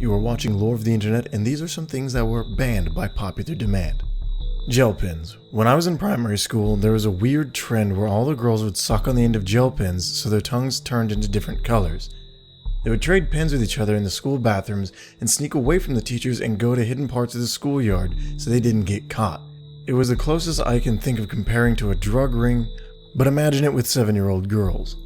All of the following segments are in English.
You are watching Lore of the Internet, and these are some things that were banned by popular demand. Gel pens. When I was in primary school, there was a weird trend where all the girls would suck on the end of gel pens so their tongues turned into different colors. They would trade pens with each other in the school bathrooms and sneak away from the teachers and go to hidden parts of the schoolyard so they didn't get caught. It was the closest I can think of comparing to a drug ring, but imagine it with 7-year-old girls.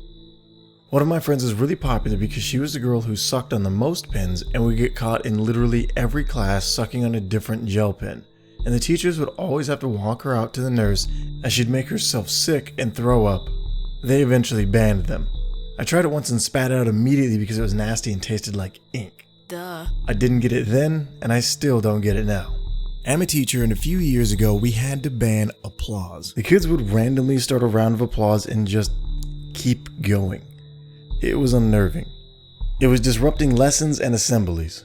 One of my friends was really popular because she was the girl who sucked on the most pens and would get caught in literally every class sucking on a different gel pen, and the teachers would always have to walk her out to the nurse as she'd make herself sick and throw up. They eventually banned them. I tried it once and spat out immediately because it was nasty and tasted like ink. Duh. I didn't get it then, and I still don't get it now. I'm a teacher, and a few years ago we had to ban applause. The kids would randomly start a round of applause and just keep going. It was unnerving. It was disrupting lessons and assemblies.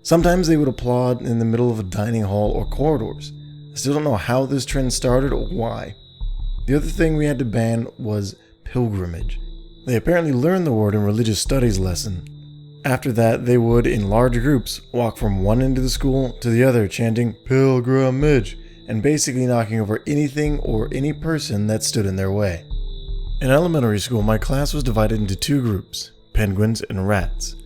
Sometimes they would applaud in the middle of a dining hall or corridors. I still don't know how this trend started or why. The other thing we had to ban was pilgrimage. They apparently learned the word in religious studies lesson. After that, they would, in large groups, walk from one end of the school to the other chanting pilgrimage and basically knocking over anything or any person that stood in their way. In elementary school, my class was divided into two groups, penguins and rats.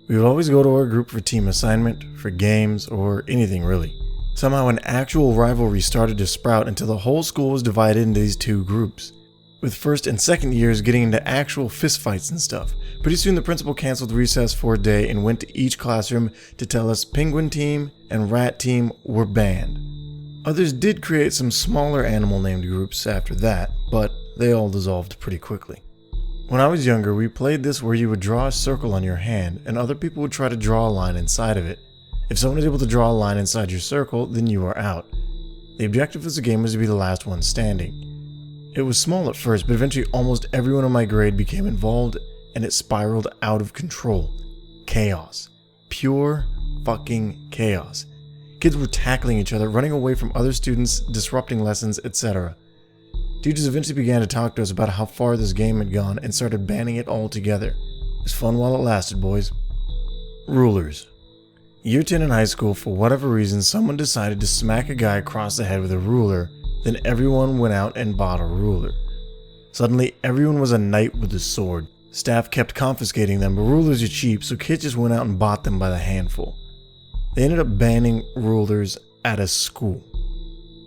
We would always go to our group for team assignment, for games, or anything really. Somehow an actual rivalry started to sprout until the whole school was divided into these two groups, with first and second years getting into actual fistfights and stuff. Pretty soon the principal canceled recess for a day and went to each classroom to tell us penguin team and rat team were banned. Others did create some smaller animal named groups after that, but they all dissolved pretty quickly. When I was younger, we played this where you would draw a circle on your hand and other people would try to draw a line inside of it. If someone was able to draw a line inside your circle, then you are out. The objective of the game was to be the last one standing. It was small at first, but eventually almost everyone in my grade became involved and it spiraled out of control. Chaos. Pure fucking chaos. Kids were tackling each other, running away from other students, disrupting lessons, etc. Teachers eventually began to talk to us about how far this game had gone and started banning it altogether. It was fun while it lasted, boys. Rulers. Year 10 in high school, for whatever reason, someone decided to smack a guy across the head with a ruler, then everyone went out and bought a ruler. Suddenly, everyone was a knight with a sword. Staff kept confiscating them, but rulers are cheap, so kids just went out and bought them by the handful. They ended up banning rulers at a school.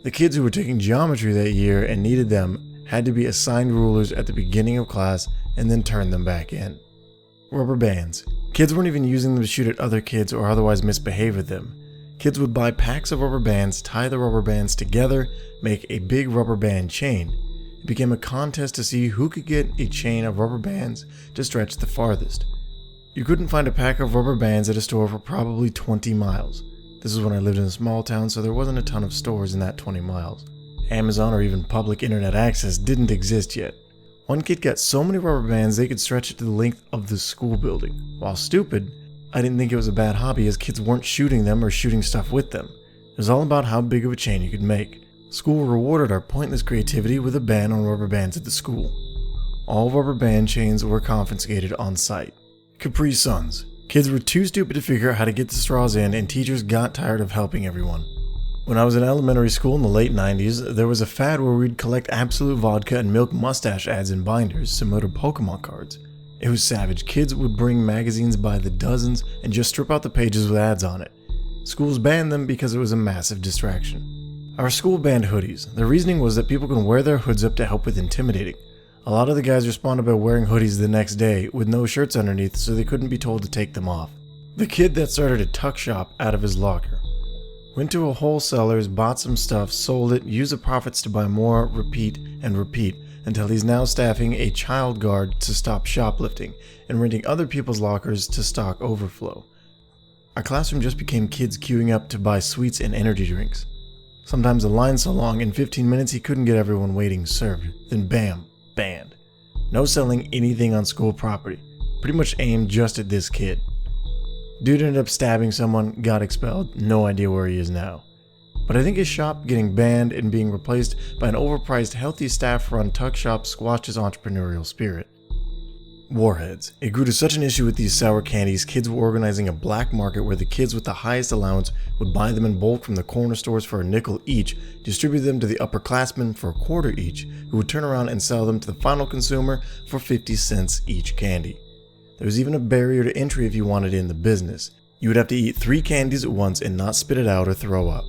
The kids who were taking geometry that year and needed them had to be assigned rulers at the beginning of class and then turn them back in. Rubber bands. Kids weren't even using them to shoot at other kids or otherwise misbehave with them. Kids would buy packs of rubber bands, tie the rubber bands together, make a big rubber band chain. It became a contest to see who could get a chain of rubber bands to stretch the farthest. You couldn't find a pack of rubber bands at a store for probably 20 miles. This is when I lived in a small town, so there wasn't a ton of stores in that 20 miles. Amazon or even public internet access didn't exist yet. One kid got so many rubber bands they could stretch it to the length of the school building. While stupid, I didn't think it was a bad hobby as kids weren't shooting them or shooting stuff with them. It was all about how big of a chain you could make. School rewarded our pointless creativity with a ban on rubber bands at the school. All rubber band chains were confiscated on site. Capri Suns. Kids were too stupid to figure out how to get the straws in, and teachers got tired of helping everyone. When I was in elementary school in the late 90s, there was a fad where we'd collect Absolute Vodka and milk mustache ads in binders similar to Pokemon cards. It was savage. Kids would bring magazines by the dozens and just strip out the pages with ads on it. Schools banned them because it was a massive distraction. Our school banned hoodies. The reasoning was that people can wear their hoods up to help with intimidating. A lot of the guys responded by wearing hoodies the next day with no shirts underneath so they couldn't be told to take them off. The kid that started a tuck shop out of his locker. Went to a wholesaler's, bought some stuff, sold it, used the profits to buy more, repeat, and repeat, until he's now staffing a child guard to stop shoplifting and renting other people's lockers to stock overflow. Our classroom just became kids queuing up to buy sweets and energy drinks. Sometimes the line so long, in 15 minutes he couldn't get everyone waiting served. Then bam, banned. No selling anything on school property. Pretty much aimed just at this kid. Dude ended up stabbing someone, got expelled, no idea where he is now. But I think his shop getting banned and being replaced by an overpriced healthy staff-run tuck shop squashed his entrepreneurial spirit. Warheads. It grew to such an issue with these sour candies, kids were organizing a black market where the kids with the highest allowance would buy them in bulk from the corner stores for a nickel each, distribute them to the upperclassmen for a quarter each, who would turn around and sell them to the final consumer for 50 cents each candy. There was even a barrier to entry if you wanted in the business. You would have to eat 3 candies at once and not spit it out or throw up.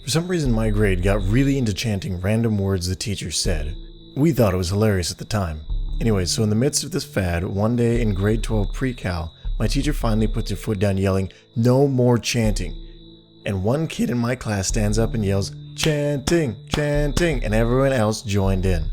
For some reason my grade got really into chanting random words the teacher said. We thought it was hilarious at the time. Anyway, so in the midst of this fad, one day in grade 12 pre-cal, my teacher finally puts her foot down yelling, "No more chanting." And one kid in my class stands up and yells, "Chanting, chanting," and everyone else joined in.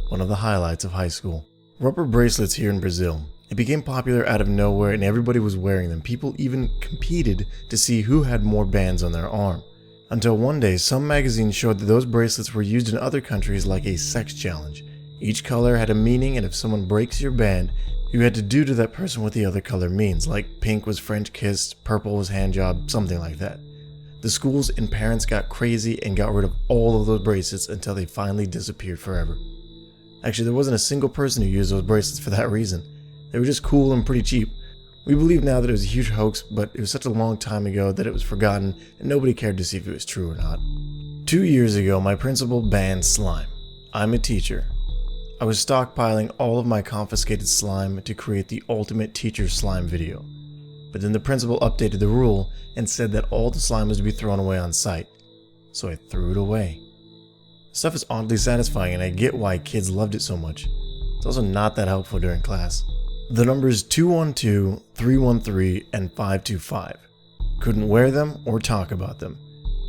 One of the highlights of high school. Rubber bracelets here in Brazil. It became popular out of nowhere and everybody was wearing them. People even competed to see who had more bands on their arm. Until one day, some magazines showed that those bracelets were used in other countries like a sex challenge. Each color had a meaning, and if someone breaks your band, you had to do to that person what the other color means, like pink was French kiss, purple was hand job, something like that. The schools and parents got crazy and got rid of all of those bracelets until they finally disappeared forever. Actually, there wasn't a single person who used those bracelets for that reason. They were just cool and pretty cheap. We believe now that it was a huge hoax, but it was such a long time ago that it was forgotten and nobody cared to see if it was true or not. 2 years ago, my principal banned slime. I'm a teacher. I was stockpiling all of my confiscated slime to create the ultimate teacher slime video. But then the principal updated the rule and said that all the slime was to be thrown away on site. So I threw it away. Stuff is oddly satisfying and I get why kids loved it so much. It's also not that helpful during class. The numbers 212, 313, and 525. Couldn't wear them or talk about them.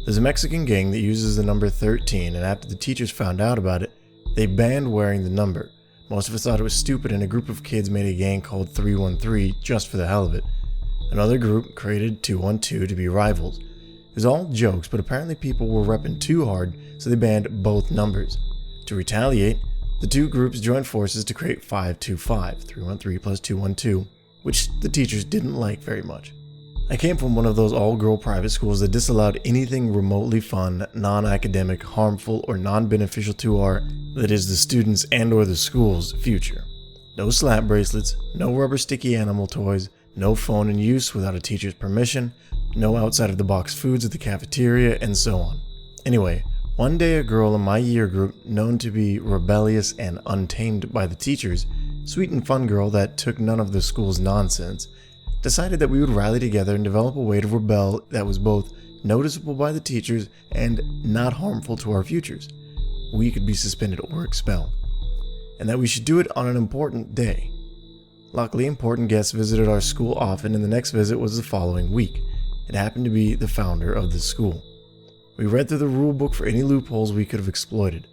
There's a Mexican gang that uses the number 13, and after the teachers found out about it, they banned wearing the number. Most of us thought it was stupid, and a group of kids made a gang called 313 just for the hell of it. Another group created 212 to be rivals. It was all jokes, but apparently people were repping too hard, so they banned both numbers. To retaliate, the two groups joined forces to create 525, 313 plus 212, which the teachers didn't like very much. I came from one of those all-girl private schools that disallowed anything remotely fun, non-academic, harmful, or non-beneficial to our, that is the students and or the school's, future. No slap bracelets, no rubber sticky animal toys, no phone in use without a teacher's permission, no outside-of-the-box foods at the cafeteria, and so on. Anyway, one day a girl in my year group, known to be rebellious and untamed by the teachers, sweet and fun girl that took none of the school's nonsense, decided that we would rally together and develop a way to rebel that was both noticeable by the teachers and not harmful to our futures. We could be suspended or expelled. And that we should do it on an important day. Luckily, important guests visited our school often, and the next visit was the following week. It happened to be the founder of the school. We read through the rule book for any loopholes we could have exploited.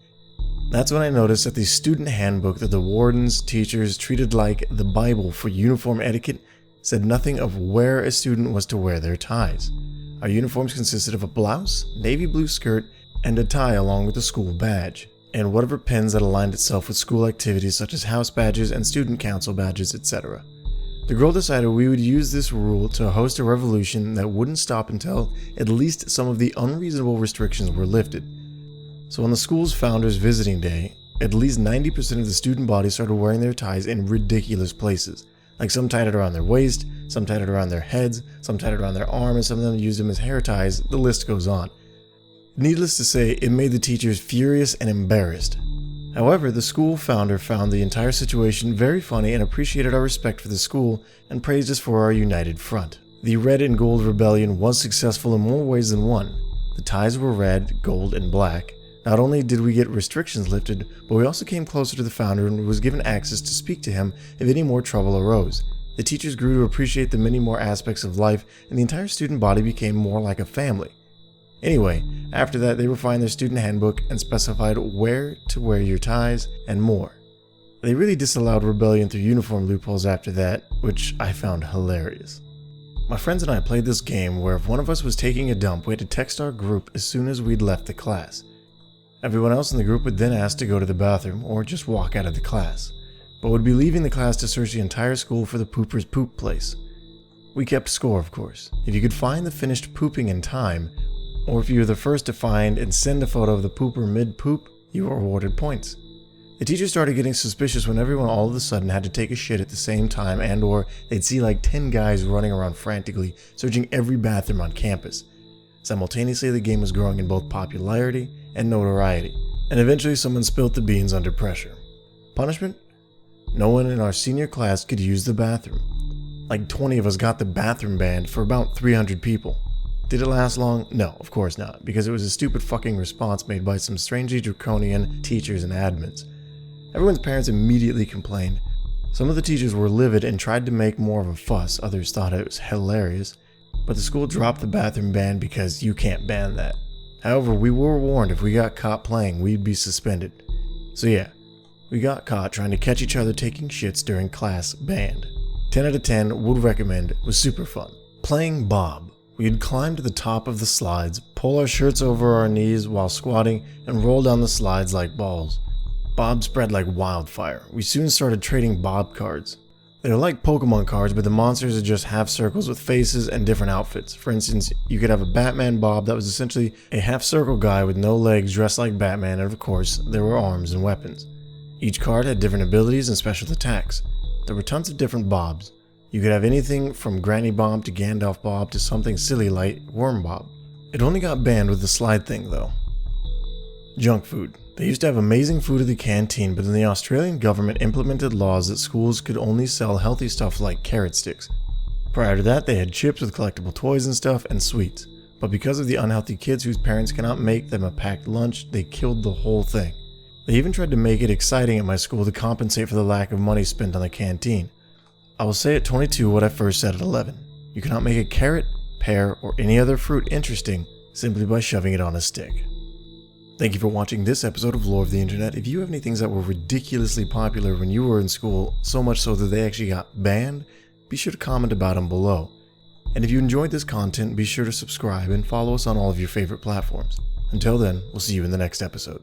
That's when I noticed that the student handbook that the wardens, teachers treated like the Bible for uniform etiquette said nothing of where a student was to wear their ties. Our uniforms consisted of a blouse, navy blue skirt, and a tie along with a school badge, and whatever pins that aligned itself with school activities such as house badges and student council badges, etc. The girl decided we would use this rule to host a revolution that wouldn't stop until at least some of the unreasonable restrictions were lifted. So on the school's founder's visiting day, at least 90% of the student body started wearing their ties in ridiculous places. Like some tied it around their waist, some tied it around their heads, some tied it around their arm, and some of them used them as hair ties. The list goes on. Needless to say, it made the teachers furious and embarrassed. However, the school founder found the entire situation very funny and appreciated our respect for the school and praised us for our united front. The red and gold rebellion was successful in more ways than one. The ties were red, gold, and black. Not only did we get restrictions lifted, but we also came closer to the founder and was given access to speak to him if any more trouble arose. The teachers grew to appreciate the many more aspects of life, and the entire student body became more like a family. Anyway, after that they refined their student handbook and specified where to wear your ties and more. They really disallowed rebellion through uniform loopholes after that, which I found hilarious. My friends and I played this game where if one of us was taking a dump, we had to text our group as soon as we'd left the class. Everyone else in the group would then ask to go to the bathroom or just walk out of the class, but would be leaving the class to search the entire school for the pooper's poop place. We kept score, of course. If you could find the finished pooping in time, or if you were the first to find and send a photo of the pooper mid-poop, you were awarded points. The teachers started getting suspicious when everyone all of a sudden had to take a shit at the same time, and or they'd see like 10 guys running around frantically, searching every bathroom on campus. Simultaneously, the game was growing in both popularity and notoriety, and eventually someone spilt the beans under pressure. Punishment? No one in our senior class could use the bathroom. Like 20 of us got the bathroom banned for about 300 people. Did it last long? No, of course not, because it was a stupid fucking response made by some strangely draconian teachers and admins. Everyone's parents immediately complained. Some of the teachers were livid and tried to make more of a fuss, others thought it was hilarious, but the school dropped the bathroom ban because you can't ban that. However, we were warned if we got caught playing, we'd be suspended. So yeah, we got caught trying to catch each other taking shits during class banned. 10 out of 10 would recommend, was super fun. Playing Bob. We'd climb to the top of the slides, pull our shirts over our knees while squatting, and roll down the slides like balls. Bob spread like wildfire. We soon started trading Bob cards. They were like Pokemon cards, but the monsters are just half circles with faces and different outfits. For instance, you could have a Batman Bob that was essentially a half circle guy with no legs dressed like Batman, and of course, there were arms and weapons. Each card had different abilities and special attacks. There were tons of different Bobs. You could have anything from Granny Bob to Gandalf Bob to something silly like Worm Bob. It only got banned with the slide thing though. Junk food. They used to have amazing food at the canteen, but then the Australian government implemented laws that schools could only sell healthy stuff like carrot sticks. Prior to that, they had chips with collectible toys and stuff, and sweets. But because of the unhealthy kids whose parents cannot make them a packed lunch, they killed the whole thing. They even tried to make it exciting at my school to compensate for the lack of money spent on the canteen. I will say at 22 what I first said at 11. You cannot make a carrot, pear, or any other fruit interesting simply by shoving it on a stick. Thank you for watching this episode of Lore of the Internet. If you have any things that were ridiculously popular when you were in school, so much so that they actually got banned, be sure to comment about them below. And if you enjoyed this content, be sure to subscribe and follow us on all of your favorite platforms. Until then, we'll see you in the next episode.